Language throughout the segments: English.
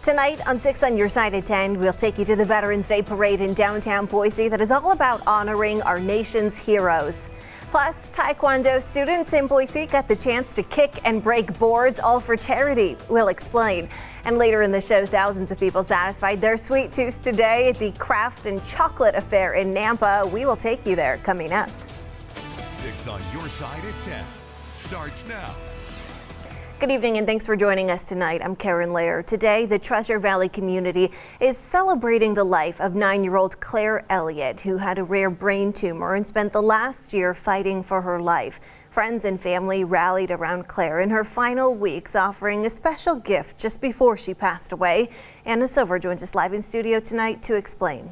Tonight on 6 on Your Side at 10, we'll take you to the Veterans Day Parade in downtown Boise that is all about honoring our nation's heroes. Plus, Taekwondo students in Boise got the chance to kick and break boards, all for charity. We'll explain. And later in the show, thousands of people satisfied their sweet tooth today at the Craft and Chocolate Affair in Nampa. We will take you there coming up. 6 on Your Side at 10 starts now. Good evening and thanks for joining us tonight. I'm Karen Lair. Today, the Treasure Valley community is celebrating the life of 9-year-old Claire Elliott, who had a rare brain tumor and spent the last year fighting for her life. Friends and family rallied around Claire in her final weeks, offering a special gift just before she passed away. Anna Silver joins us live in studio tonight to explain.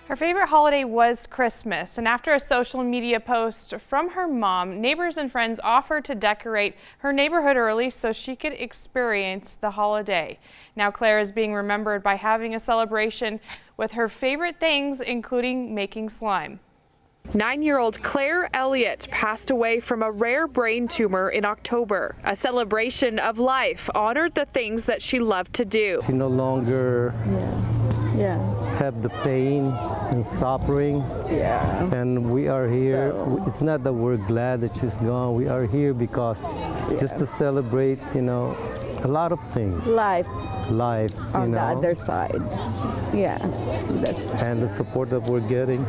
Her favorite holiday was Christmas, and after a social media post from her mom, neighbors and friends offered to decorate her neighborhood early so she could experience the holiday. Now Claire is being remembered by having a celebration with her favorite things, including making slime. 9-year-old Claire Elliott passed away from a rare brain tumor in October. A celebration of life honored the things that she loved to do. She no longer have the pain and suffering. And we are here. It's not that we're glad that she's gone. We are here because just to celebrate, a lot of things. Life on the other side. And the support that we're getting.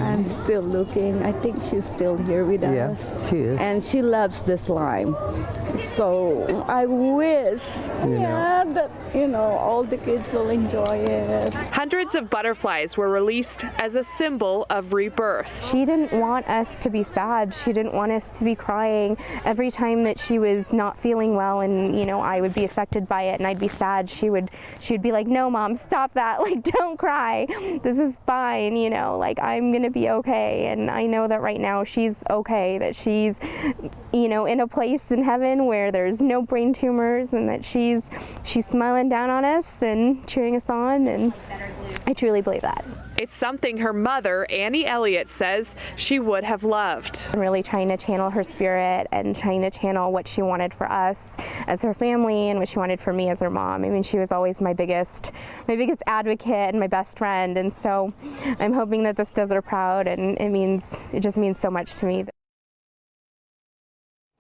I'm still looking. I think she's still here with us. Yeah, she is. And she loves the slime. So I wish that all the kids will enjoy it. Hundreds of butterflies were released as a symbol of rebirth. She didn't want us to be sad. She didn't want us to be crying. Every time that she was not feeling well and I would be affected by it and I'd be sad, she would be like, "No, Mom, stop that. Like, don't cry. This is fine, I'm gonna be okay." And I know that right now she's okay, that she's in a place in heaven where there's no brain tumors, and that she's smiling down on us and cheering us on, and I truly believe that. It's something her mother, Annie Elliott, says she would have loved. I'm really trying to channel her spirit and trying to channel what she wanted for us as her family and what she wanted for me as her mom. I mean, she was always my biggest advocate and my best friend, and so I'm hoping that this does her proud, and it just means so much to me.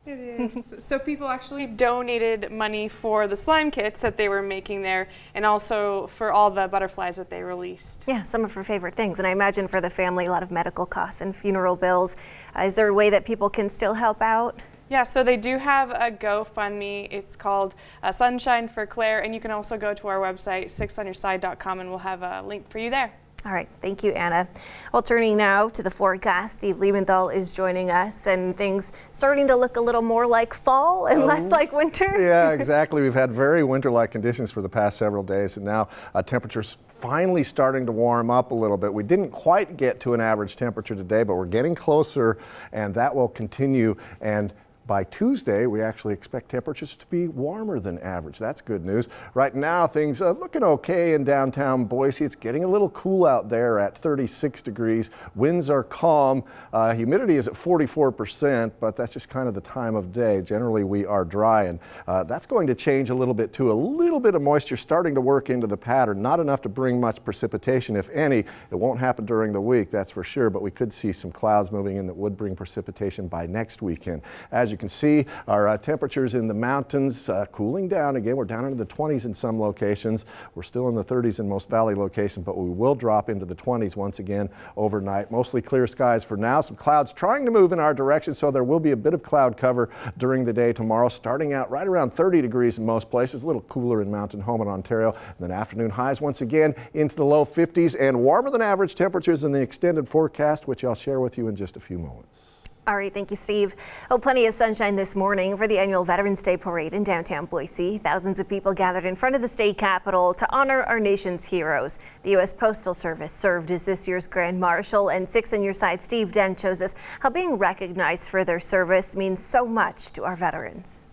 It is. So people actually donated money for the slime kits that they were making there, and also for all the butterflies that they released. Yeah, some of her favorite things. And I imagine for the family, a lot of medical costs and funeral bills. Is there a way that people can still help out? Yeah, so they do have a GoFundMe. It's called Sunshine for Claire, and you can also go to our website, 6onyourside.com, and we'll have a link for you there. All right, thank you, Anna. Well, turning now to the forecast, Steve Liebenthal is joining us, and things starting to look a little more like fall and less like winter. Yeah, exactly. We've had very winter-like conditions for the past several days, and now temperatures finally starting to warm up a little bit. We didn't quite get to an average temperature today, but we're getting closer, and that will continue. And by Tuesday, we actually expect temperatures to be warmer than average. That's good news. Right now, things are looking okay in downtown Boise. It's getting a little cool out there at 36 degrees. Winds are calm. Humidity is at 44%, but that's just kind of the time of day. Generally, we are dry, and that's going to change a little bit too. A little bit of moisture starting to work into the pattern. Not enough to bring much precipitation, if any. It won't happen during the week, that's for sure, but we could see some clouds moving in that would bring precipitation by next weekend. As you can see, our temperatures in the mountains cooling down again. We're down into the 20s in some locations. We're still in the 30s in most valley locations, but we will drop into the 20s once again overnight. Mostly clear skies for now. Some clouds trying to move in our direction, so there will be a bit of cloud cover during the day tomorrow, starting out right around 30 degrees in most places, a little cooler in Mountain Home in Ontario. And then afternoon highs once again into the low 50s and warmer than average temperatures in the extended forecast, which I'll share with you in just a few moments. All right, thank you, Steve. Oh, plenty of sunshine this morning for the annual Veterans Day Parade in downtown Boise. Thousands of people gathered in front of the state capitol to honor our nation's heroes. The U.S. Postal Service served as this year's Grand Marshal, and 6 on Your Side Steve Dent shows us how being recognized for their service means so much to our veterans.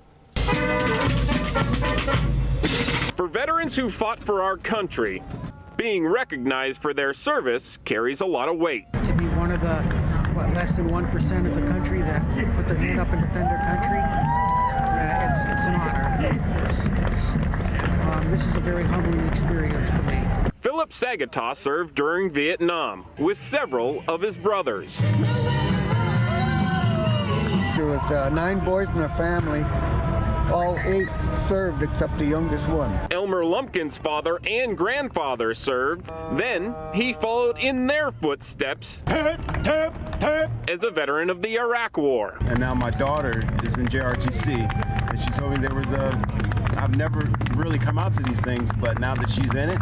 For veterans who fought for our country, being recognized for their service carries a lot of weight. To be one of the less than 1% of the country that put their hand up and defend their country, yeah, it's an honor. It's very humbling experience for me. Philip Sagataw served during Vietnam with several of his brothers. There was 9 boys in the family. All 8 served except the youngest one. Elmer Lumpkin's father and grandfather served. Then he followed in their footsteps as a veteran of the Iraq War. And now my daughter is in JRTC, and she told me I've never really come out to these things, but now that she's in it,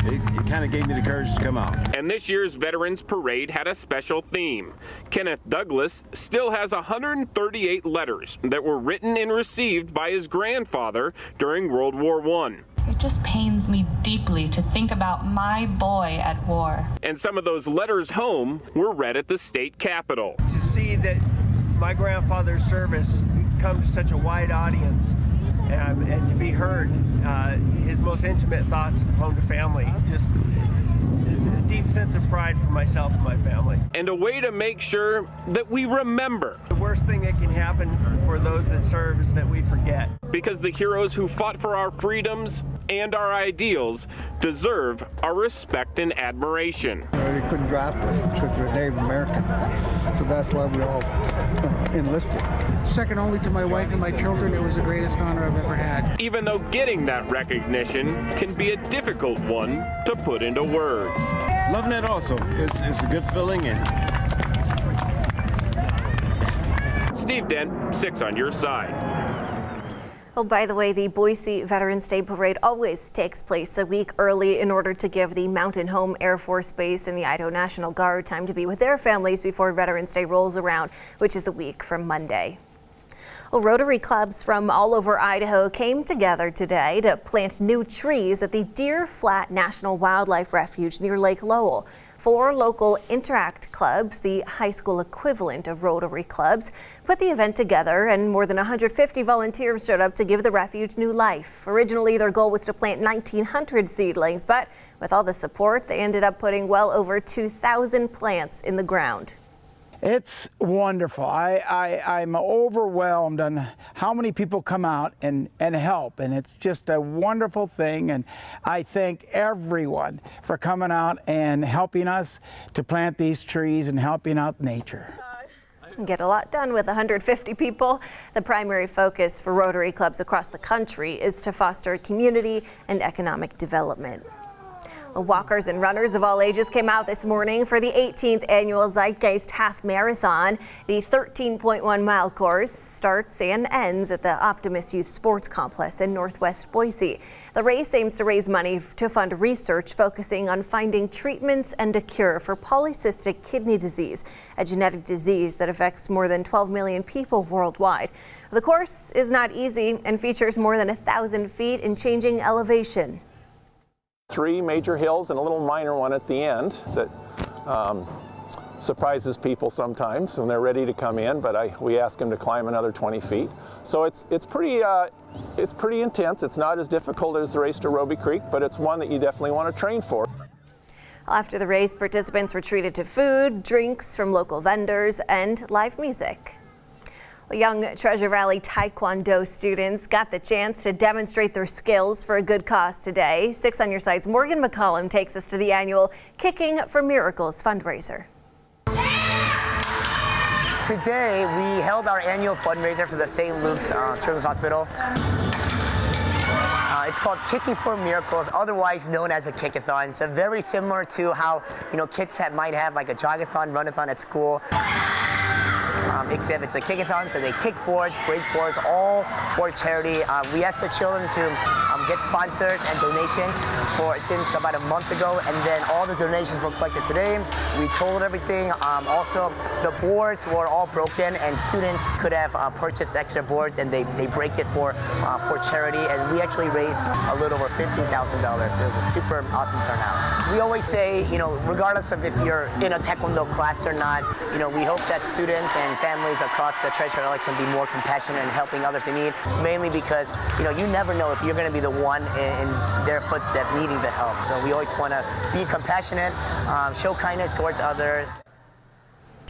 it kind of gave me the courage to come out. And this year's Veterans Parade had a special theme. Kenneth Douglas still has 138 letters that were written and received by his grandfather during World War I. It just pains me deeply to think about my boy at war. And some of those letters home were read at the state capitol. To see that my grandfather's service come to such a wide audience and to be heard, his most intimate thoughts home to family, just is a deep sense of pride for myself and my family. And a way to make sure that we remember. The worst thing that can happen for those that serve is that we forget. Because the heroes who fought for our freedoms and our ideals deserve our respect and admiration. They couldn't draft us because we're Native American, so that's why we all enlisted. Second only to my wife and my children, it was the greatest honor I've ever had. Even though getting that recognition can be a difficult one to put into words. Loving it also. It's a good feeling. Steve Dent, 6 on your side. Oh, by the way, the Boise Veterans Day Parade always takes place a week early in order to give the Mountain Home Air Force Base and the Idaho National Guard time to be with their families before Veterans Day rolls around, which is a week from Monday. Well, Rotary clubs from all over Idaho came together today to plant new trees at the Deer Flat National Wildlife Refuge near Lake Lowell. 4 local Interact clubs, the high school equivalent of Rotary clubs, put the event together, and more than 150 volunteers showed up to give the refuge new life. Originally, their goal was to plant 1,900 seedlings, but with all the support, they ended up putting well over 2,000 plants in the ground. It's wonderful. I'm overwhelmed on how many people come out and help, and it's just a wonderful thing, and I thank everyone for coming out and helping us to plant these trees and helping out nature. Get a lot done with 150 people. The primary focus for Rotary clubs across the country is to foster community and economic development. Walkers and runners of all ages came out this morning for the 18th annual Zeitgeist Half Marathon. The 13.1-mile course starts and ends at the Optimus Youth Sports Complex in Northwest Boise. The race aims to raise money to fund research focusing on finding treatments and a cure for polycystic kidney disease, a genetic disease that affects more than 12 million people worldwide. The course is not easy and features more than 1,000 feet in changing elevation. 3 major hills and a little minor one at the end that surprises people sometimes when they're ready to come in, but we ask them to climb another 20 feet. So it's pretty intense. It's not as difficult as the race to Roby Creek, but it's one that you definitely want to train for. After the race, participants were treated to food, drinks from local vendors, and live music. Young Treasure Valley Taekwondo students got the chance to demonstrate their skills for a good cause today. 6 on your side's Morgan McCollum takes us to the annual Kicking for Miracles fundraiser. Today, we held our annual fundraiser for the St. Luke's Children's Hospital. It's called Kicking for Miracles, otherwise known as a kickathon. It's very similar to how kids might have like a jogathon, runathon at school. Except it's a kickathon, so they kick boards, break boards, all for charity. We asked the children to get sponsors and donations since about a month ago, and then all the donations were collected today. We totaled everything. Also, the boards were all broken, and students could have purchased extra boards, and they break it for charity. And we actually raised a little over $15,000. It was a super awesome turnout. We always say, regardless of if you're in a Taekwondo class or not, we hope that students and families across the Treasure Valley can be more compassionate in helping others in need, mainly because you never know if you're going to be the one in their footsteps needing the help. So we always want to be compassionate, show kindness towards others.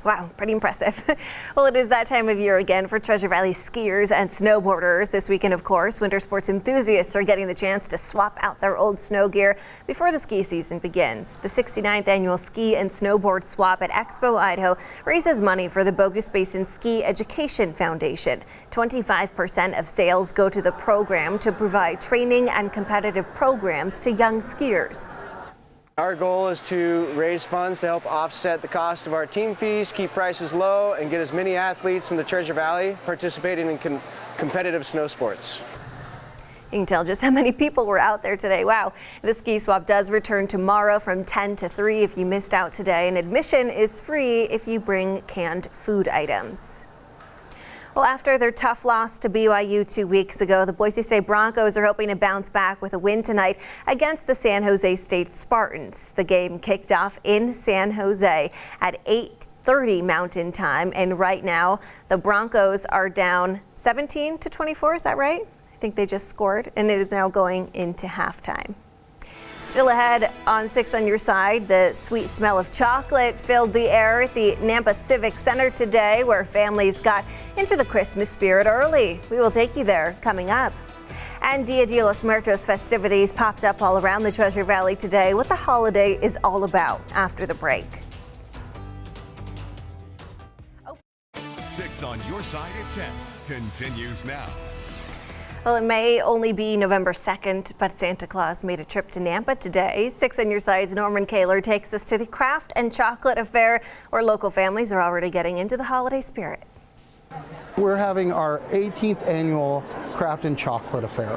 Wow, pretty impressive. Well, it is that time of year again for Treasure Valley skiers and snowboarders. This weekend, of course, winter sports enthusiasts are getting the chance to swap out their old snow gear before the ski season begins. The 69th annual Ski and Snowboard Swap at Expo Idaho raises money for the Bogus Basin Ski Education Foundation. 25% of sales go to the program to provide training and competitive programs to young skiers. Our goal is to raise funds to help offset the cost of our team fees, keep prices low, and get as many athletes in the Treasure Valley participating in competitive snow sports. You can tell just how many people were out there today. Wow. The ski swap does return tomorrow from 10 to 3 if you missed out today, and admission is free if you bring canned food items. Well, after their tough loss to BYU 2 weeks ago, the Boise State Broncos are hoping to bounce back with a win tonight against the San Jose State Spartans. The game kicked off in San Jose at 8:30 Mountain Time, and right now the Broncos are down 17-24. Is that right? I think they just scored, and it is now going into halftime. Still ahead on 6 on Your Side, the sweet smell of chocolate filled the air at the Nampa Civic Center today, where families got into the Christmas spirit early. We will take you there coming up. And Dia de los Muertos festivities popped up all around the Treasure Valley today. What the holiday is all about after the break. 6 on Your Side at 10 continues now. Well, it may only be November 2nd, but Santa Claus made a trip to Nampa today. 6 on Your Side's Norman Kaler takes us to the Craft and Chocolate Affair, where local families are already getting into the holiday spirit. We're having our 18th annual Craft and Chocolate Affair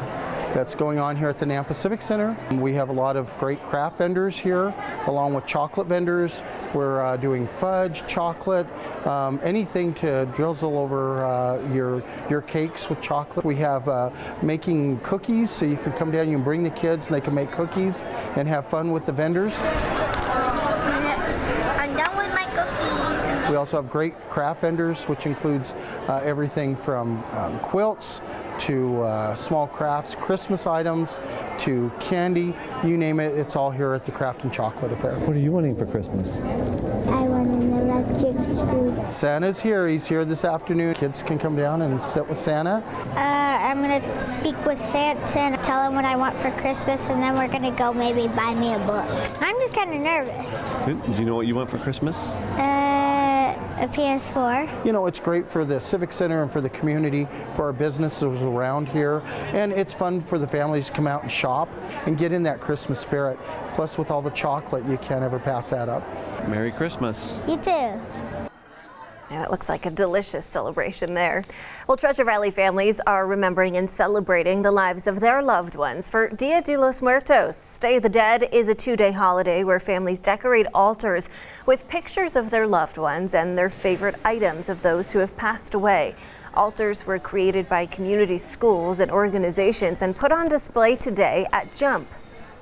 that's going on here at the Nampa Civic Center. We have a lot of great craft vendors here, along with chocolate vendors. We're doing fudge, chocolate, anything to drizzle over your cakes with chocolate. We have making cookies, so you can come down, you can bring the kids and they can make cookies and have fun with the vendors. I'm done with my cookies. We also have great craft vendors, which includes everything from quilts to small crafts, Christmas items, to candy, you name it, it's all here at the Craft and Chocolate Affair. What are you wanting for Christmas? I want an electric screwdriver. Santa's here, he's here this afternoon. Kids can come down and sit with Santa. I'm gonna speak with Santa and tell him what I want for Christmas, and then we're gonna go maybe buy me a book. I'm just kind of nervous. Do you know what you want for Christmas? A PS4. You know, it's great for the Civic Center and for the community, for our businesses around here, and it's fun for the families to come out and shop and get in that Christmas spirit. Plus, with all the chocolate, you can't ever pass that up. Merry Christmas. You too. Yeah, it looks like a delicious celebration there. Well, Treasure Valley families are remembering and celebrating the lives of their loved ones for Dia de los Muertos. Day of the Dead is a 2-day holiday where families decorate altars with pictures of their loved ones and their favorite items of those who have passed away. Altars were created by community schools and organizations and put on display today at Jump.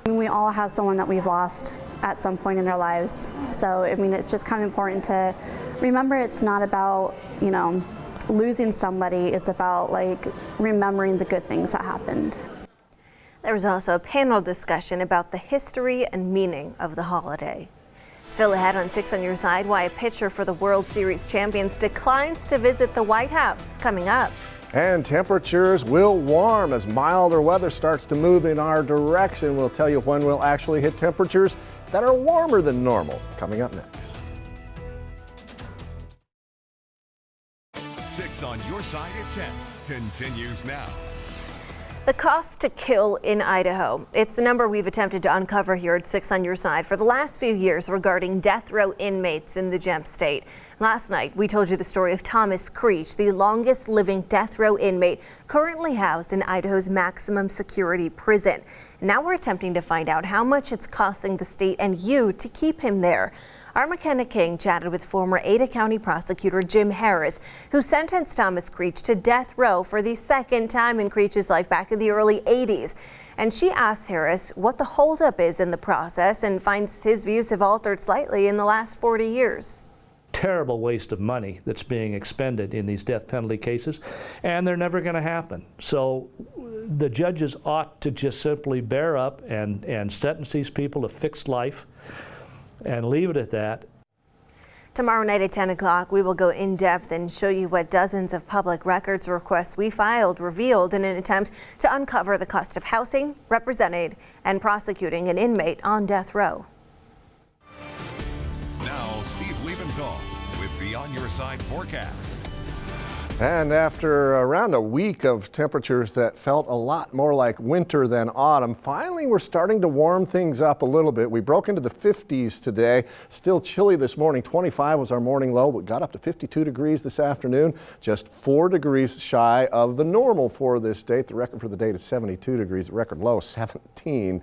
We all have someone that we've lost at some point in their lives. So, I mean, it's just kind of important to remember it's not about, you know, losing somebody. It's about, like, remembering the good things that happened. There was also a panel discussion about the history and meaning of the holiday. Still ahead on 6 on Your Side, why a pitcher for the World Series champions declines to visit the White House, coming up. And temperatures will warm as milder weather starts to move in our direction. We'll tell you when we'll actually hit temperatures that are warmer than normal. Coming up next. 6 on Your Side at 10 continues now. The cost to kill in Idaho. It's a number we've attempted to uncover here at 6 on Your Side for the last few years regarding death row inmates in the Gem State. Last night, we told you the story of Thomas Creech, the longest living death row inmate currently housed in Idaho's maximum security prison. Now we're attempting to find out how much it's costing the state and you to keep him there. Our McKenna King chatted with former Ada County prosecutor Jim Harris, who sentenced Thomas Creech to death row for the second time in Creech's life back in the early 80s. And she asked Harris what the holdup is in the process and finds his views have altered slightly in the last 40 years. Terrible waste of money that's being expended in these death penalty cases, and they're never going to happen. So the judges ought to just simply bear up and sentence these people to fixed life and leave it at that. Tomorrow night at 10 o'clock, we will go in depth and show you what dozens of public records requests we filed revealed in an attempt to uncover the cost of housing, representing, and prosecuting an inmate on death row. Now, Steve Liebenthal with the On Your Side forecast. And after around a week of temperatures that felt a lot more like winter than autumn, finally we're starting to warm things up a little bit. We broke into the 50s today. Still chilly this morning. 25 was our morning low, but got up to 52 degrees this afternoon. Just 4 degrees shy of the normal for this date. The record for the date is 72 degrees. The record low, 17.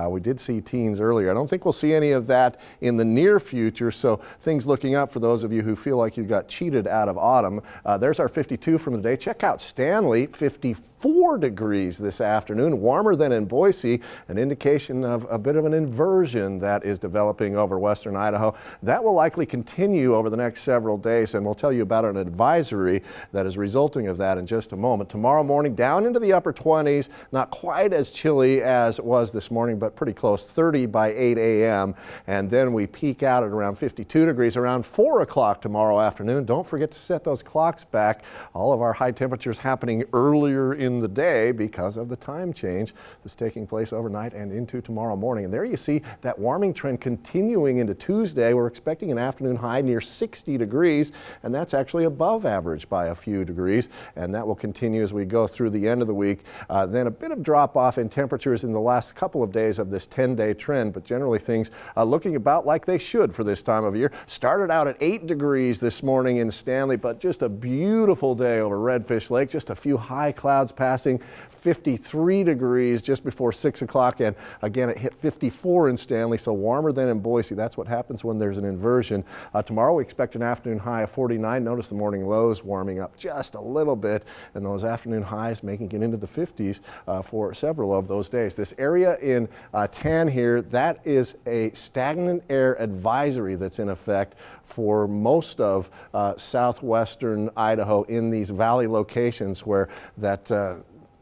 We did see teens earlier. I don't think we'll see any of that in the near future, so things looking up for those of you who feel like you got cheated out of autumn. There's our 52 from the day. Check out Stanley, 54 degrees this afternoon, warmer than in Boise, an indication of a bit of an inversion that is developing over western Idaho. That will likely continue over the next several days, and we'll tell you about an advisory that is resulting of that in just a moment. Tomorrow morning, down into the upper 20s, not quite as chilly as it was this morning, but pretty close, 30 by 8 a.m., and then we peak out at around 52 degrees around 4 o'clock tomorrow afternoon. Don't forget to set those clocks back. All of our high temperatures happening earlier in the day because of the time change that's taking place overnight and into tomorrow morning. And there you see that warming trend continuing into Tuesday. We're expecting an afternoon high near 60 degrees, and that's actually above average by a few degrees, and that will continue as we go through the end of the week. Then a bit of drop off in temperatures in the last couple of days of this 10-day trend, but generally things looking about like they should for this time of year. Started out at 8 degrees this morning in Stanley, but just a beautiful day over Redfish Lake. Just a few high clouds passing, 53 degrees just before 6 o'clock, and again it hit 54 in Stanley, so warmer than in Boise. That's what happens when there's an inversion. Tomorrow we expect an afternoon high of 49. Notice the morning lows warming up just a little bit, and those afternoon highs making it into the 50s for several of those days. This area in tan here, that is a stagnant air advisory that's in effect for most of southwestern Idaho in these valley locations where that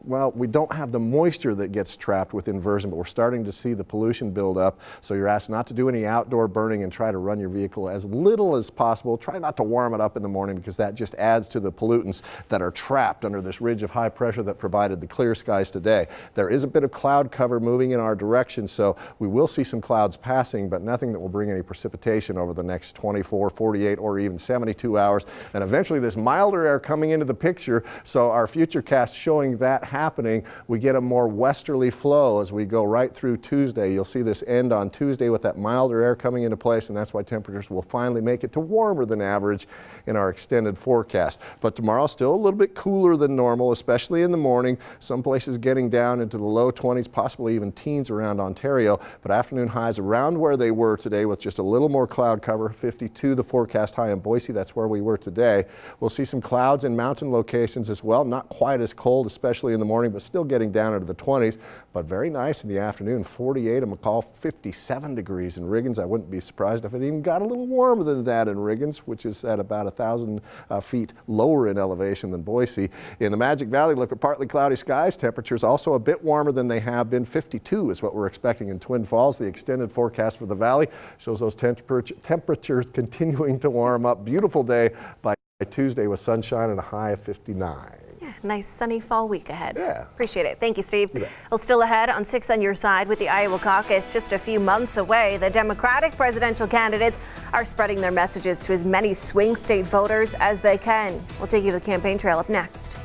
well, we don't have the moisture that gets trapped with inversion, but we're starting to see the pollution build up. So you're asked not to do any outdoor burning and try to run your vehicle as little as possible. Try not to warm it up in the morning because that just adds to the pollutants that are trapped under this ridge of high pressure that provided the clear skies today. There is a bit of cloud cover moving in our direction, so we will see some clouds passing, but nothing that will bring any precipitation over the next 24, 48, or even 72 hours. And eventually this milder air coming into the picture, so our future cast showing that happening, we get a more westerly flow as we go right through Tuesday. You'll see this end on Tuesday with that milder air coming into place, and that's why temperatures will finally make it to warmer than average in our extended forecast. But tomorrow still a little bit cooler than normal, especially in the morning. Some places getting down into the low 20s, possibly even teens around Ontario, but afternoon highs around where they were today with just a little more cloud cover. 52 the forecast high in Boise, that's where we were today. We'll see some clouds in mountain locations as well, not quite as cold, especially in the morning, but still getting down into the 20s, but very nice in the afternoon. 48 in McCall, 57 degrees in Riggins. I wouldn't be surprised if it even got a little warmer than that in Riggins, which is at about 1,000 feet lower in elevation than Boise. In the Magic Valley, look at partly cloudy skies. Temperatures also a bit warmer than they have been. 52 is what we're expecting in Twin Falls. The extended forecast for the valley shows those temperatures continuing to warm up. Beautiful day by Tuesday with sunshine and a high of 59. Yeah, nice sunny fall week ahead. Yeah. Appreciate it. Thank you, Steve. Well, still ahead on 6 on Your Side with the Iowa caucus just a few months away. The Democratic presidential candidates are spreading their messages to as many swing state voters as they can. We'll take you to the campaign trail up next.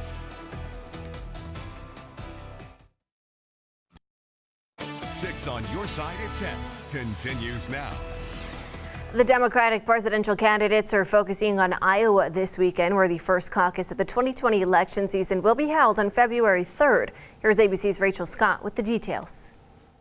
6 on Your Side at 10 continues now. The Democratic presidential candidates are focusing on Iowa this weekend, where the first caucus of the 2020 election season will be held on February 3rd. Here's ABC's Rachel Scott with the details.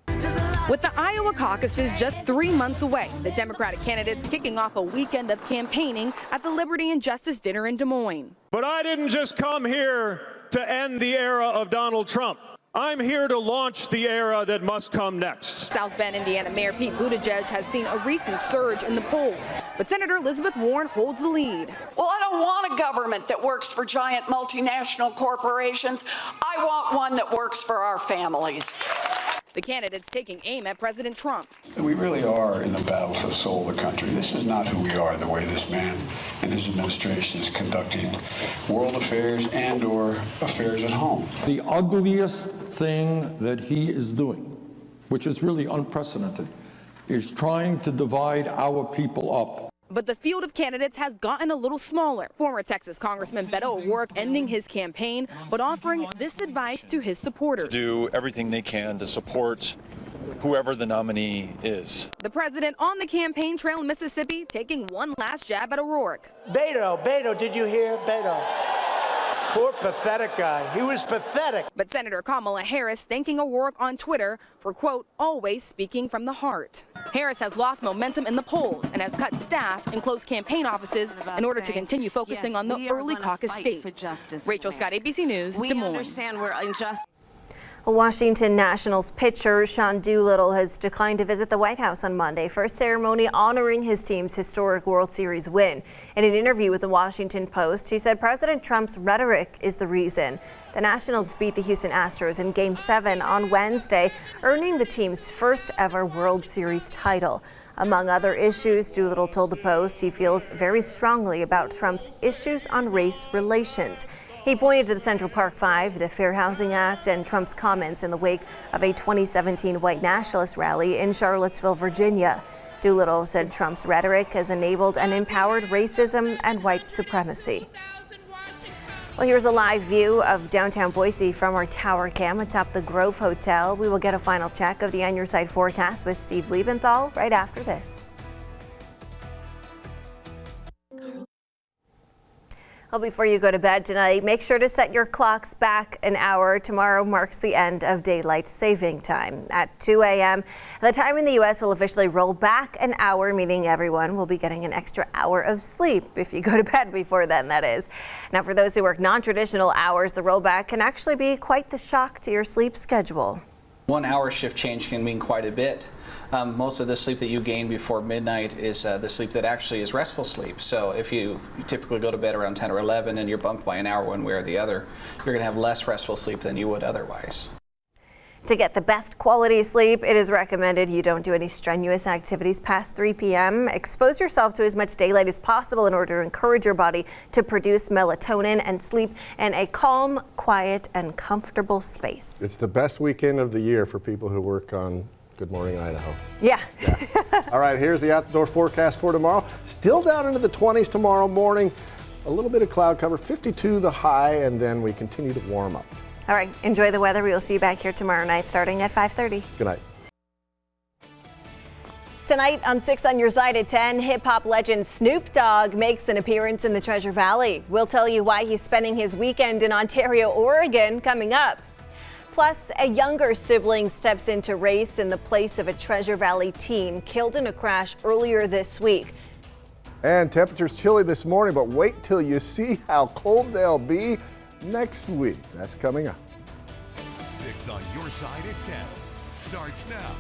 With the Iowa caucuses just 3 months away, the Democratic candidates kicking off a weekend of campaigning at the Liberty and Justice Dinner in Des Moines. But I didn't just come here to end the era of Donald Trump. I'm here to launch the era that must come next. South Bend, Indiana Mayor Pete Buttigieg has seen a recent surge in the polls, but Senator Elizabeth Warren holds the lead. Well, I don't want a government that works for giant multinational corporations. I want one that works for our families. The candidates taking aim at President Trump. We really are in a battle for the soul of the country. This is not who we are, the way this man and his administration is conducting world affairs and/or affairs at home. The ugliest thing that he is doing, which is really unprecedented, is trying to divide our people up. But the field of candidates has gotten a little smaller. Former Texas Congressman Beto O'Rourke ending his campaign, but offering this advice to his supporters. Do everything they can to support whoever the nominee is. The president on the campaign trail in Mississippi taking one last jab at O'Rourke. Beto, did you hear? Beto. Poor pathetic guy. He was pathetic. But Senator Kamala Harris thanking O'Rourke on Twitter for, quote, always speaking from the heart. Harris has lost momentum in the polls and has cut staff and closed campaign offices in order to continue focusing on the early caucus state. Rachel Scott, ABC News, Des Moines. Understand we're unjust. Washington Nationals pitcher Sean Doolittle has declined to visit the White House on Monday for a ceremony honoring his team's historic World Series win. In an interview with the Washington Post, he said President Trump's rhetoric is the reason. The Nationals beat the Houston Astros in Game 7 on Wednesday, earning the team's first ever World Series title. Among other issues, Doolittle told the Post he feels very strongly about Trump's issues on race relations. He pointed to the Central Park Five, the Fair Housing Act, and Trump's comments in the wake of a 2017 white nationalist rally in Charlottesville, Virginia. Doolittle said Trump's rhetoric has enabled and empowered racism and white supremacy. Well, here's a live view of downtown Boise from our tower cam atop the Grove Hotel. We will get a final check of the on your side forecast with Steve Liebenthal right after this. Well, before you go to bed tonight, make sure to set your clocks back an hour. Tomorrow marks the end of daylight saving time. At 2 a.m., the time in the U.S. will officially roll back an hour, meaning everyone will be getting an extra hour of sleep if you go to bed before then, that is. Now, for those who work non-traditional hours, the rollback can actually be quite the shock to your sleep schedule. 1 hour shift change can mean quite a bit. Most of the sleep that you gain before midnight is the sleep that actually is restful sleep. So if you typically go to bed around 10 or 11 and you're bumped by an hour one way or the other, you're going to have less restful sleep than you would otherwise. To get the best quality sleep, it is recommended you don't do any strenuous activities past 3 p.m. Expose yourself to as much daylight as possible in order to encourage your body to produce melatonin and sleep in a calm, quiet, and comfortable space. It's the best weekend of the year for people who work on Good Morning Idaho. Yeah. All right, here's the outdoor forecast for tomorrow. Still down into the 20s tomorrow morning. A little bit of cloud cover, 52 the high, and then we continue to warm up. All right, enjoy the weather. We will see you back here tomorrow night starting at 5:30. Good night. Tonight on 6 on Your Side at 10, hip-hop legend Snoop Dogg makes an appearance in the Treasure Valley. We'll tell you why he's spending his weekend in Ontario, Oregon, coming up. Plus, a younger sibling steps into race in the place of a Treasure Valley teen killed in a crash earlier this week. And temperatures chilly this morning, but wait till you see how cold they'll be next week. That's coming up. 6 on Your Side at 10 starts now.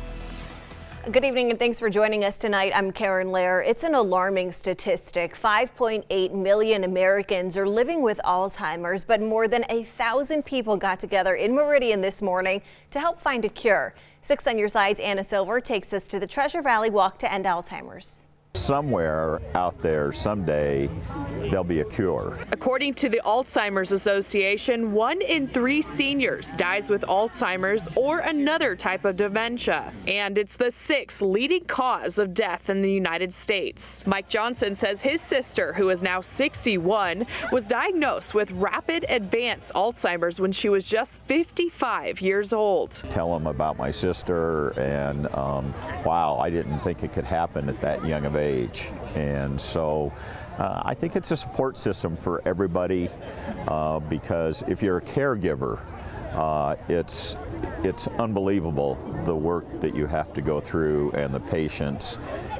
Good evening and thanks for joining us tonight. I'm Karen Lair. It's an alarming statistic. 5.8 million Americans are living with Alzheimer's, but more than 1,000 people got together in Meridian this morning to help find a cure. 6 on Your Side's Anna Silver takes us to the Treasure Valley Walk to End Alzheimer's. Somewhere out there, someday, there'll be a cure. According to the Alzheimer's Association, 1 in 3 seniors dies with Alzheimer's or another type of dementia, and it's the 6th leading cause of death in the United States. Mike Johnson says his sister, who is now 61, was diagnosed with rapid advanced Alzheimer's when she was just 55 years old. Tell them about my sister, and wow, I didn't think it could happen at that young of age. And so I think it's a support system for everybody because if you're a caregiver, it's unbelievable the work that you have to go through and the patience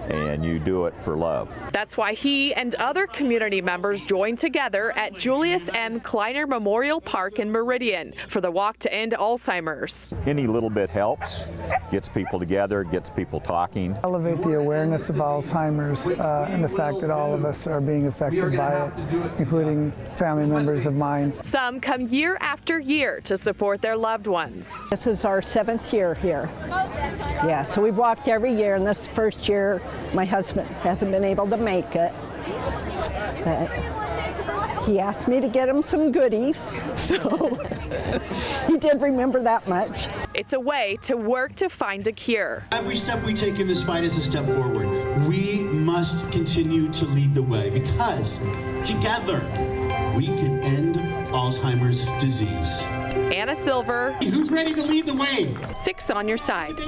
and you do it for love. That's why he and other community members joined together at Julius M. Kleiner Memorial Park in Meridian for the Walk to End Alzheimer's. Any little bit helps, gets people together, gets people talking. Elevate the awareness of Alzheimer's and the fact that all of us are being affected by it, including family members of mine. Some come year after year to support their loved ones. This is our 7th year here. Yeah, so we've walked every year, and this first year my husband hasn't been able to make it. But he asked me to get him some goodies, so he did remember that much. It's a way to work to find a cure. Every step we take in this fight is a step forward. We must continue to lead the way because together we can end Alzheimer's disease. Anna Silver. Who's ready to lead the way? 6 on your side.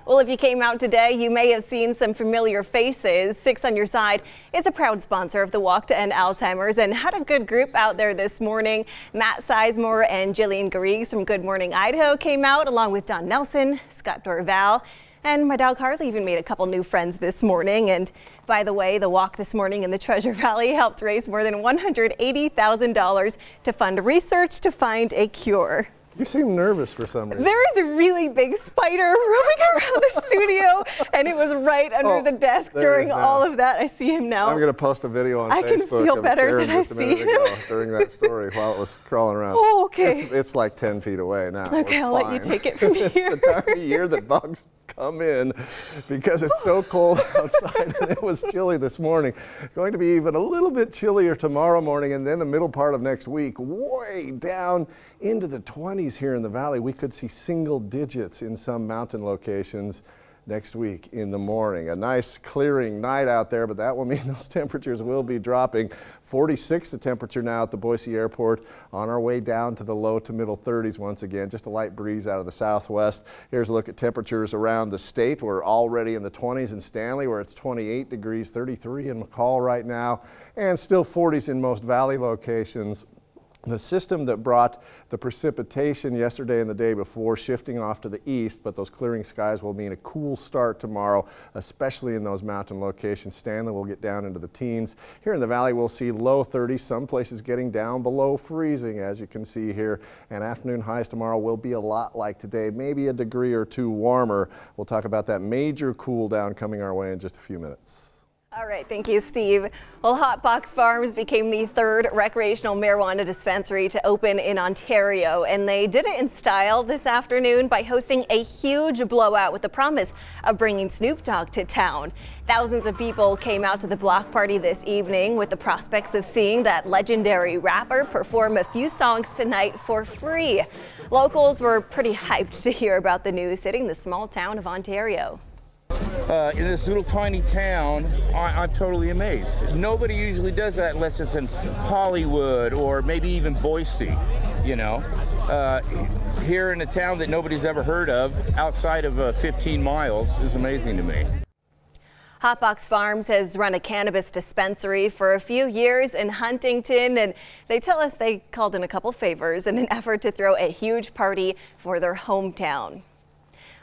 Well, if you came out today, you may have seen some familiar faces. 6 on Your Side is a proud sponsor of the Walk to End Alzheimer's and had a good group out there this morning. Matt Sizemore and Jillian Garrigues from Good Morning Idaho came out along with Don Nelson, Scott Dorval, and my dog Harley even made a couple new friends this morning. And by the way, the walk this morning in the Treasure Valley helped raise more than $180,000 to fund research to find a cure. You seem nervous for some reason. There is a really big spider roaming around the studio, and it was right under the desk during all of that. I see him now. I'm going to post a video on I Facebook. can feel better Karen that I just a minute see him. ago during that story while it was crawling around. Oh, okay. It's like 10 feet away now. Okay, We're I'll let fine. you take it from here. It's the time of year that bugs come in because it's so cold outside and it was chilly this morning. Going to be even a little bit chillier tomorrow morning, and then the middle part of next week, way down into the 20s here in the valley. We could see single digits in some mountain locations next week in the morning. A nice clearing night out there, but that will mean those temperatures will be dropping. 46 the temperature now at the Boise Airport, on our way down to the low to middle 30s once again. Just a light breeze out of the southwest. Here's a look at temperatures around the state. We're already in the 20s in Stanley, where it's 28 degrees, 33 in McCall right now, and still 40s in most valley locations. The system that brought the precipitation yesterday and the day before shifting off to the east, but those clearing skies will mean a cool start tomorrow, especially in those mountain locations. Stanley will get down into the teens. Here in the valley, we'll see low 30s, some places getting down below freezing, as you can see here. And afternoon highs tomorrow will be a lot like today, maybe a degree or two warmer. We'll talk about that major cool down coming our way in just a few minutes. All right, thank you, Steve. Well, Hot Box Farms became the 3rd recreational marijuana dispensary to open in Ontario, and they did it in style this afternoon by hosting a huge blowout with the promise of bringing Snoop Dogg to town. Thousands of people came out to the block party this evening with the prospects of seeing that legendary rapper perform a few songs tonight for free. Locals were pretty hyped to hear about the news hitting the small town of Ontario. In this little tiny town, I'm totally amazed. Nobody usually does that unless it's in Hollywood or maybe even Boise, you know. Here in a town that nobody's ever heard of, outside of 15 miles, is amazing to me. Hot Box Farms has run a cannabis dispensary for a few years in Huntington, and they tell us they called in a couple favors in an effort to throw a huge party for their hometown.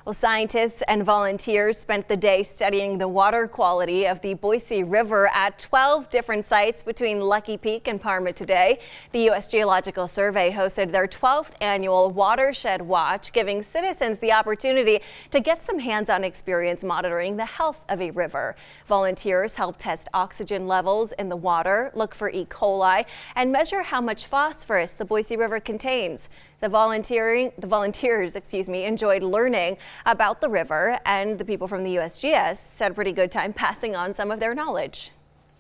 Well, scientists and volunteers spent the day studying the water quality of the Boise River at 12 different sites between Lucky Peak and Parma today. The U.S. Geological Survey hosted their 12th annual Watershed Watch, giving citizens the opportunity to get some hands-on experience monitoring the health of a river. Volunteers help test oxygen levels in the water, look for E. coli, and measure how much phosphorus the Boise River contains. The volunteers enjoyed learning about the river, and the people from the USGS had a pretty good time passing on some of their knowledge.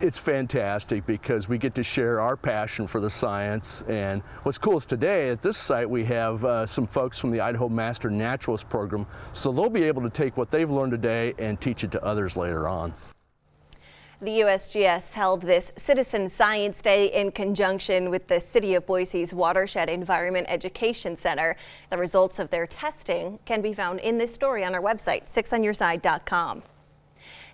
It's fantastic because we get to share our passion for the science, and what's cool is today at this site we have some folks from the Idaho Master Naturalist Program, so they'll be able to take what they've learned today and teach it to others later on. The USGS held this Citizen Science Day in conjunction with the City of Boise's Watershed Environment Education Center. The results of their testing can be found in this story on our website, 6onyourside.com.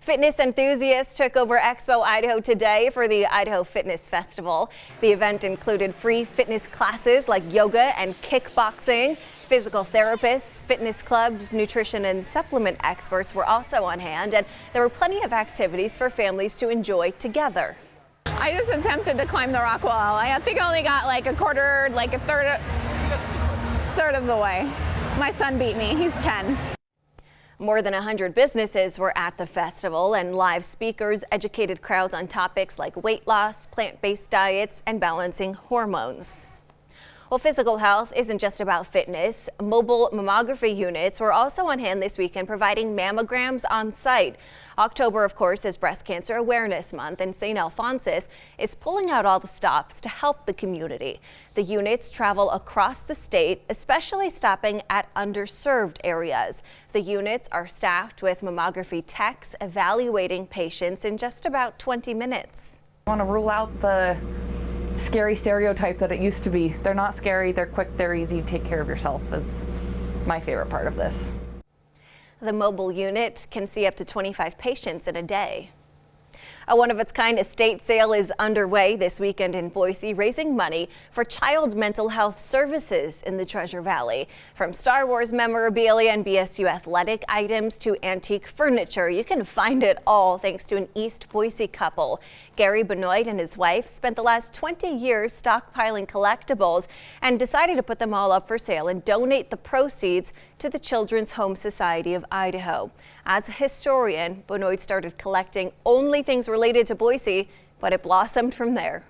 Fitness enthusiasts took over Expo Idaho today for the Idaho Fitness Festival. The event included free fitness classes like yoga and kickboxing. Physical therapists, fitness clubs, nutrition and supplement experts were also on hand, and there were plenty of activities for families to enjoy together. I just attempted to climb the rock wall. I think I only got like a third of the way. My son beat me. He's 10. More than 100 businesses were at the festival, and live speakers educated crowds on topics like weight loss, plant-based diets, and balancing hormones. Well, physical health isn't just about fitness. Mobile mammography units were also on hand this weekend, providing mammograms on site. October, of course, is Breast Cancer Awareness Month, and St. Alphonsus is pulling out all the stops to help the community. The units travel across the state, especially stopping at underserved areas. The units are staffed with mammography techs evaluating patients in just about 20 minutes. I want to rule out the scary stereotype that it used to be. They're not scary, they're quick, they're easy. Take care of yourself is my favorite part of this. The mobile unit can see up to 25 patients in a day. A one-of-its-kind estate sale is underway this weekend in Boise, raising money for child mental health services in the Treasure Valley. From Star Wars memorabilia and BSU athletic items to antique furniture, you can find it all thanks to an East Boise couple. Gary Benoit and his wife spent the last 20 years stockpiling collectibles and decided to put them all up for sale and donate the proceeds to the Children's Home Society of Idaho. As a historian, Benoit started collecting only things related to Boise, but it blossomed from there.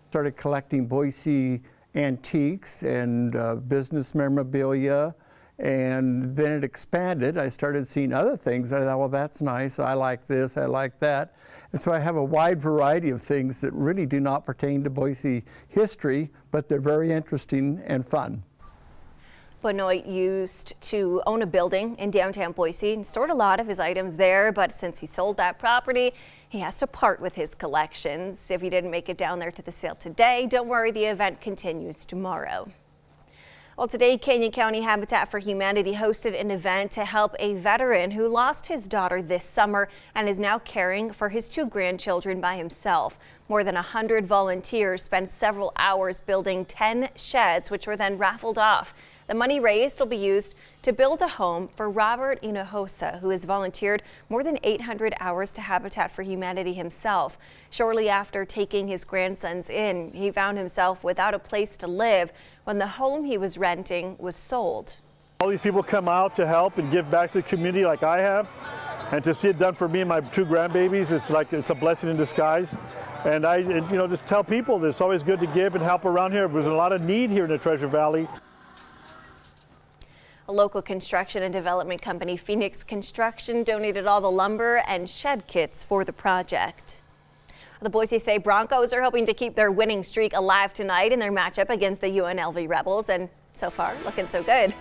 Started collecting Boise antiques and business memorabilia, and then it expanded. I started seeing other things. I thought, well, that's nice. I like this, I like that. And so I have a wide variety of things that really do not pertain to Boise history, but they're very interesting and fun. Benoit used to own a building in downtown Boise and stored a lot of his items there, but since he sold that property, he has to part with his collections. If he didn't make it down there to the sale today, don't worry, the event continues tomorrow. Well, today, Canyon County Habitat for Humanity hosted an event to help a veteran who lost his daughter this summer and is now caring for his 2 grandchildren by himself. More than 100 volunteers spent several hours building 10 sheds, which were then raffled off. The money raised will be used to build a home for Robert Hinojosa, who has volunteered more than 800 hours to Habitat for Humanity himself. Shortly after taking his grandsons in, he found himself without a place to live when the home he was renting was sold. All these people come out to help and give back to the community like I have, and to see it done for me and my 2 grandbabies, it's a blessing in disguise. And I just tell people that it's always good to give and help around here. There's a lot of need here in the Treasure Valley. A local construction and development company, Phoenix Construction, donated all the lumber and shed kits for the project. The Boise State Broncos are hoping to keep their winning streak alive tonight in their matchup against the UNLV Rebels, and so far, looking so good.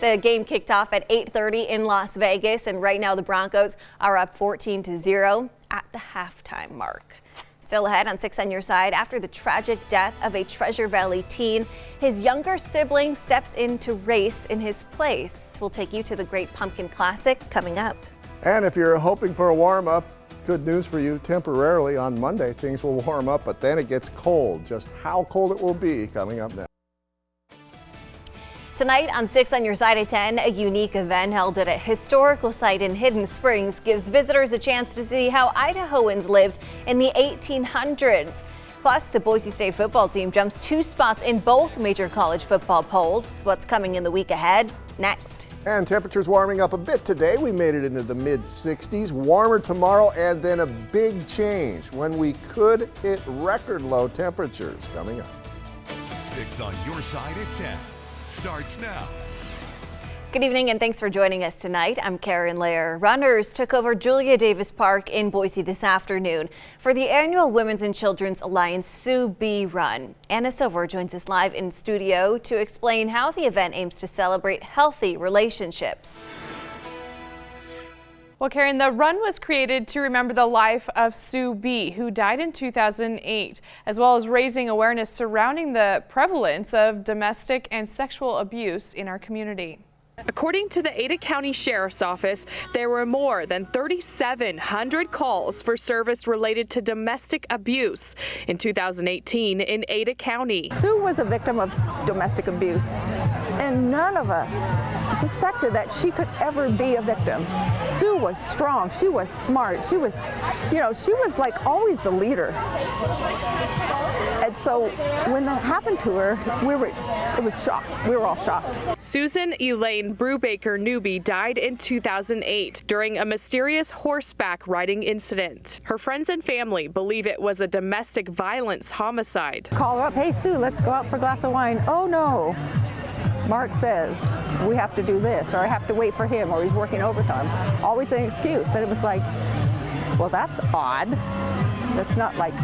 The game kicked off at 8:30 in Las Vegas, and right now the Broncos are up 14-0 at the halftime mark. Still ahead on 6 on Your Side, after the tragic death of a Treasure Valley teen, his younger sibling steps in to race in his place. We'll take you to the Great Pumpkin Classic coming up. And if you're hoping for a warm-up, good news for you, temporarily on Monday things will warm up, but then it gets cold. Just how cold it will be coming up next. Tonight on 6 on Your Side at 10, a unique event held at a historical site in Hidden Springs gives visitors a chance to see how Idahoans lived in the 1800s. Plus, the Boise State football team jumps 2 spots in both major college football polls. What's coming in the week ahead? Next. And temperatures warming up a bit today. We made it into the mid-60s. Warmer tomorrow, and then a big change when we could hit record low temperatures coming up. 6 on Your Side at 10 starts now. Good evening and thanks for joining us tonight. I'm Karen Lair. Runners took over Julia Davis Park in Boise this afternoon for the annual Women's and Children's Alliance Sue B Run. Anna Silver joins us live in studio to explain how the event aims to celebrate healthy relationships. Well, Karen, the run was created to remember the life of Sue B, who died in 2008, as well as raising awareness surrounding the prevalence of domestic and sexual abuse in our community. According to the Ada County Sheriff's Office, there were more than 3,700 calls for service related to domestic abuse in 2018 in Ada County. Sue was a victim of domestic abuse, and none of us suspected that she could ever be a victim. Sue was strong, she was smart, she was, she was like always the leader. And so when that happened to her, it was shocked. We were all shocked. Susan Elaine Brubaker Newby died in 2008 during a mysterious horseback riding incident. Her friends and family believe it was a domestic violence homicide. Call her up, hey Sue, let's go out for a glass of wine. Oh no, Mark says we have to do this, or I have to wait for him, or he's working overtime. Always an excuse. And it was like, well, that's odd. That's not like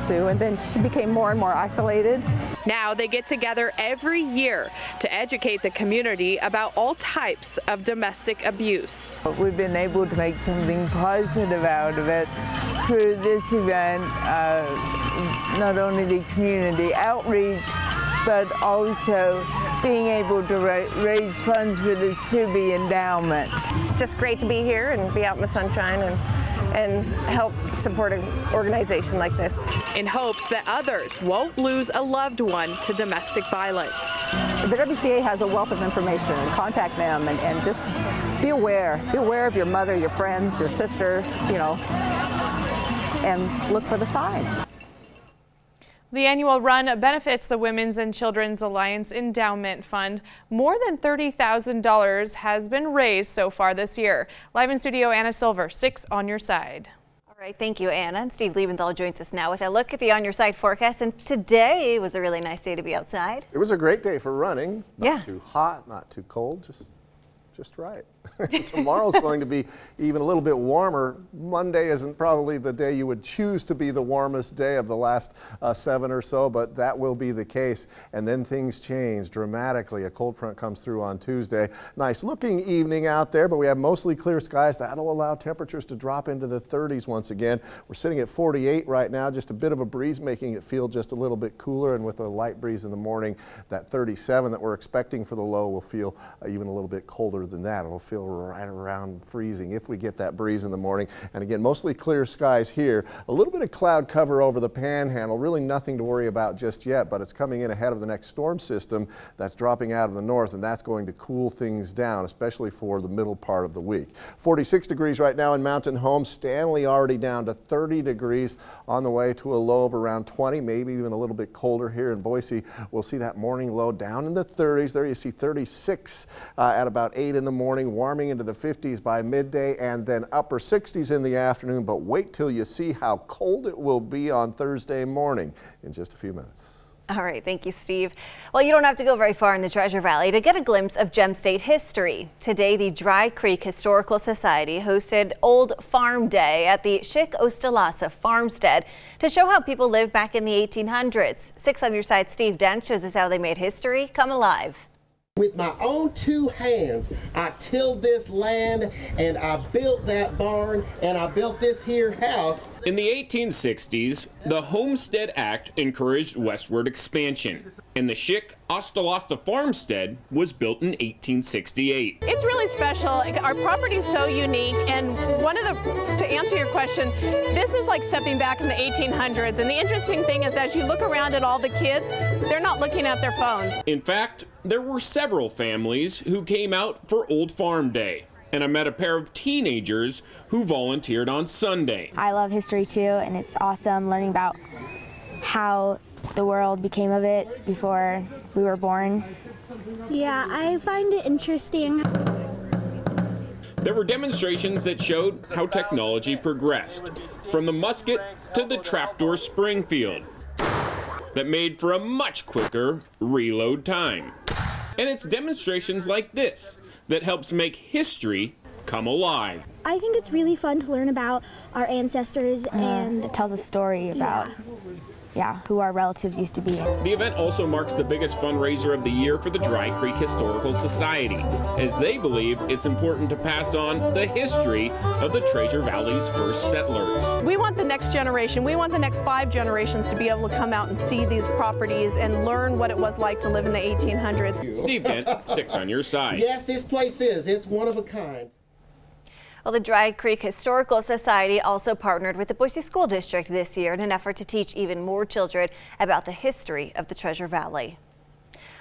Sue. And then she became more and more isolated. Now they get together every year to educate the community about all types of domestic abuse. We've been able to make something positive out of it through this event, not only the community outreach, but also being able to raise funds for the Subi Endowment. Just great to be here and be out in the sunshine and help support an organization like this. In hopes that others won't lose a loved one to domestic violence. The WCA has a wealth of information. Contact them and just be aware. Be aware of your mother, your friends, your sister, and look for the signs. The annual run benefits the Women's and Children's Alliance Endowment Fund. More than $30,000 has been raised so far this year. Live in studio, Anna Silver, 6 on your side. All right, thank you, Anna. And Steve Liebenthal joins us now with a look at the On Your Side forecast. And today was a really nice day to be outside. It was a great day for running. Not Yeah. too hot, not too cold, just right. Tomorrow's going to be even a little bit warmer. Monday isn't probably the day you would choose to be the warmest day of the last 7 or so, but that will be the case. And then things change dramatically. A cold front comes through on Tuesday. Nice looking evening out there, but we have mostly clear skies. That'll allow temperatures to drop into the 30s once again. We're sitting at 48 right now, just a bit of a breeze making it feel just a little bit cooler, and with a light breeze in the morning, that 37 that we're expecting for the low will feel even a little bit colder than that. It'll feel right around freezing if we get that breeze in the morning. And again, mostly clear skies here. A little bit of cloud cover over the panhandle. Really nothing to worry about just yet, but it's coming in ahead of the next storm system that's dropping out of the north, and that's going to cool things down, especially for the middle part of the week. 46 degrees right now in Mountain Home. Stanley already down to 30 degrees, on the way to a low of around 20, maybe even a little bit colder here in Boise. We'll see that morning low down in the 30s. There you see 36 at about 8 in the morning, warming into the 50s by midday, and then upper 60s in the afternoon. But wait till you see how cold it will be on Thursday morning in just a few minutes. All right, thank you, Steve. Well, you don't have to go very far in the Treasure Valley to get a glimpse of Gem State history. Today, the Dry Creek Historical Society hosted Old Farm Day at the Schick Ostalasa Farmstead to show how people lived back in the 1800s. 6 on your side, Steve Dent shows us how they made history come alive. With my own 2 hands, I tilled this land and I built that barn and I built this here house. In the 1860s, the Homestead Act encouraged westward expansion, and the Schick Ostalasa Farmstead was built in 1868. It's really special. Our property is so unique, and to answer your question, this is like stepping back in the 1800s. And the interesting thing is, as you look around at all the kids, they're not looking at their phones. In fact, there were several families who came out for Old Farm Day, and I met a pair of teenagers who volunteered on Sunday. I love history too, and it's awesome learning about how the world became of it before we were born. Yeah, I find it interesting. There were demonstrations that showed how technology progressed, from the musket to the trapdoor Springfield, that made for a much quicker reload time. And it's demonstrations like this that helps make history come alive. I think it's really fun to learn about our ancestors, and it tells a story about who our relatives used to be. The event also marks the biggest fundraiser of the year for the Dry Creek Historical Society, as they believe it's important to pass on the history of the Treasure Valley's first settlers. We want the next generation, we want the next 5 generations to be able to come out and see these properties and learn what it was like to live in the 1800s. Steve Kent, 6 on your side. Yes, this place it's one of a kind. Well, the Dry Creek Historical Society also partnered with the Boise School District this year in an effort to teach even more children about the history of the Treasure Valley.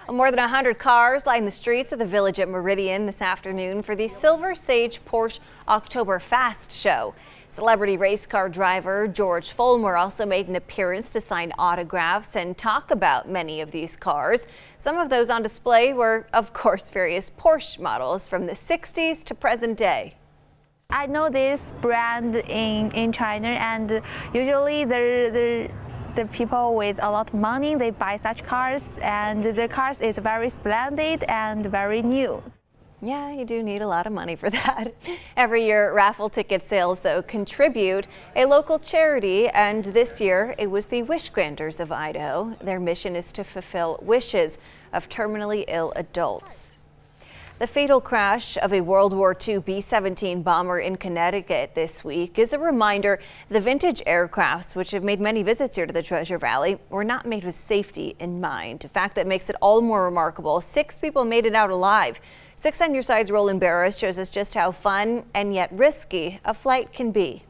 More than 100 cars lined the streets of the village at Meridian this afternoon for the Silver Sage Porsche October Fast show. Celebrity race car driver George Fulmer also made an appearance to sign autographs and talk about many of these cars. Some of those on display were, of course, various Porsche models from the 60s to present day. I know this brand in China, and usually the people with a lot of money, they buy such cars, and the cars is very splendid and very new. Yeah, you do need a lot of money for that. Every year, raffle ticket sales, though, contribute a local charity, and this year it was the Wish Granters of Idaho. Their mission is to fulfill wishes of terminally ill adults. The fatal crash of a World War II B-17 bomber in Connecticut this week is a reminder the vintage aircrafts, which have made many visits here to the Treasure Valley, were not made with safety in mind. A fact that makes it all the more remarkable. 6 people made it out alive. 6 on your side's Roland Barris shows us just how fun and yet risky a flight can be.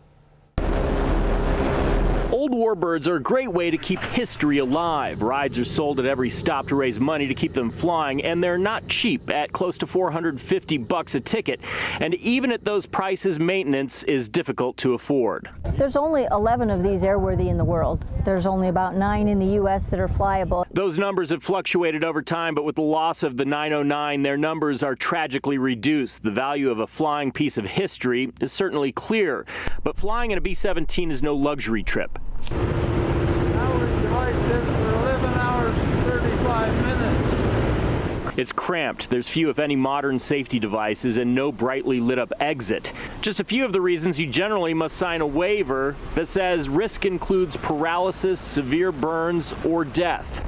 Old warbirds are a great way to keep history alive. Rides are sold at every stop to raise money to keep them flying, and they're not cheap at close to $450 a ticket. And even at those prices, maintenance is difficult to afford. There's only 11 of these airworthy in the world. There's only about 9 in the U.S. that are flyable. Those numbers have fluctuated over time, but with the loss of the 909, their numbers are tragically reduced. The value of a flying piece of history is certainly clear, but flying in a B-17 is no luxury trip. I would like this for 11 hours and 35 minutes. It's cramped. There's few, if any, modern safety devices and no brightly lit up exit. Just a few of the reasons you generally must sign a waiver that says risk includes paralysis, severe burns, or death.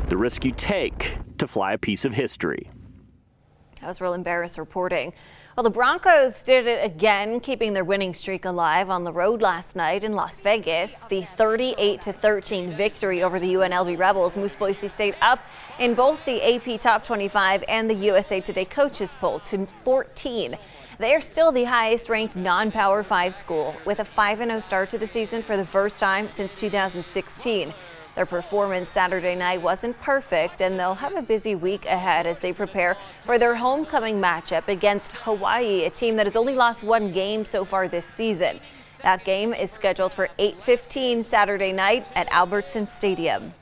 The risk you take to fly a piece of history. That was Roland Barris reporting. Well, the Broncos did it again, keeping their winning streak alive on the road last night in Las Vegas. The 38-13 victory over the UNLV Rebels moves Boise State up in both the AP Top 25 and the USA Today Coaches Poll to 14. They are still the highest ranked non-Power 5 school with a 5-0 start to the season for the first time since 2016. Their performance Saturday night wasn't perfect, and they'll have a busy week ahead as they prepare for their homecoming matchup against Hawaii, a team that has only lost 1 game so far this season. That game is scheduled for 8:15 Saturday night at Albertson Stadium.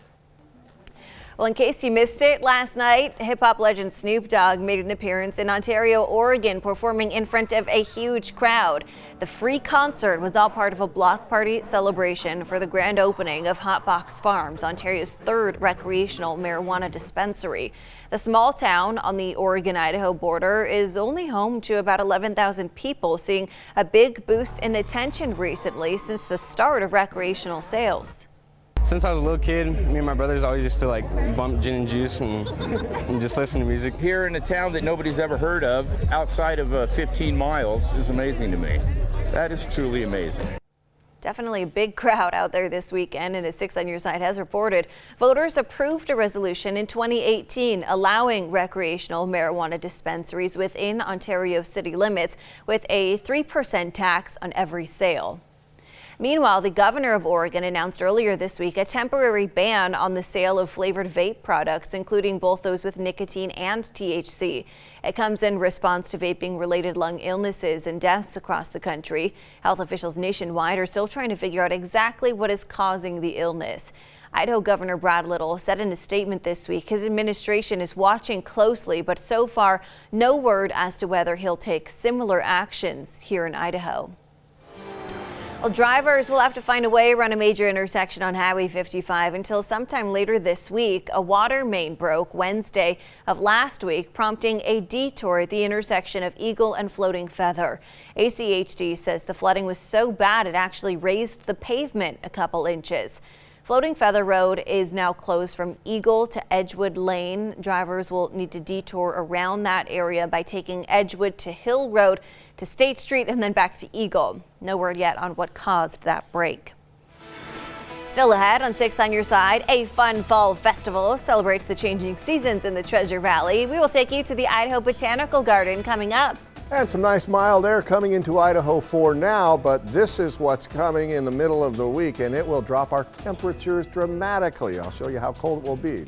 Well, in case you missed it, last night, hip-hop legend Snoop Dogg made an appearance in Ontario, Oregon, performing in front of a huge crowd. The free concert was all part of a block party celebration for the grand opening of Hot Box Farms, Ontario's 3rd recreational marijuana dispensary. The small town on the Oregon-Idaho border is only home to about 11,000 people, seeing a big boost in attention recently since the start of recreational sales. Since I was a little kid, me and my brothers always used to bump gin and juice and just listen to music. Here in a town that nobody's ever heard of, outside of 15 miles, is amazing to me. That is truly amazing. Definitely a big crowd out there this weekend, and as 6 on your side has reported, voters approved a resolution in 2018 allowing recreational marijuana dispensaries within Ontario city limits with a 3% tax on every sale. Meanwhile, the governor of Oregon announced earlier this week a temporary ban on the sale of flavored vape products, including both those with nicotine and THC. It comes in response to vaping-related lung illnesses and deaths across the country. Health officials nationwide are still trying to figure out exactly what is causing the illness. Idaho Governor Brad Little said in a statement this week his administration is watching closely, but so far no word as to whether he'll take similar actions here in Idaho. Well, drivers will have to find a way around a major intersection on Highway 55 until sometime later this week. A water main broke Wednesday of last week, prompting a detour at the intersection of Eagle and Floating Feather. ACHD says the flooding was so bad it actually raised the pavement a couple inches. Floating Feather Road is now closed from Eagle to Edgewood Lane. Drivers will need to detour around that area by taking Edgewood to Hill Road to State Street and then back to Eagle. No word yet on what caused that break. Still ahead on 6 on Your Side, a fun fall festival celebrates the changing seasons in the Treasure Valley. We will take you to the Idaho Botanical Garden coming up. And some nice mild air coming into Idaho for now, but this is what's coming in the middle of the week, and it will drop our temperatures dramatically. I'll show you how cold it will be.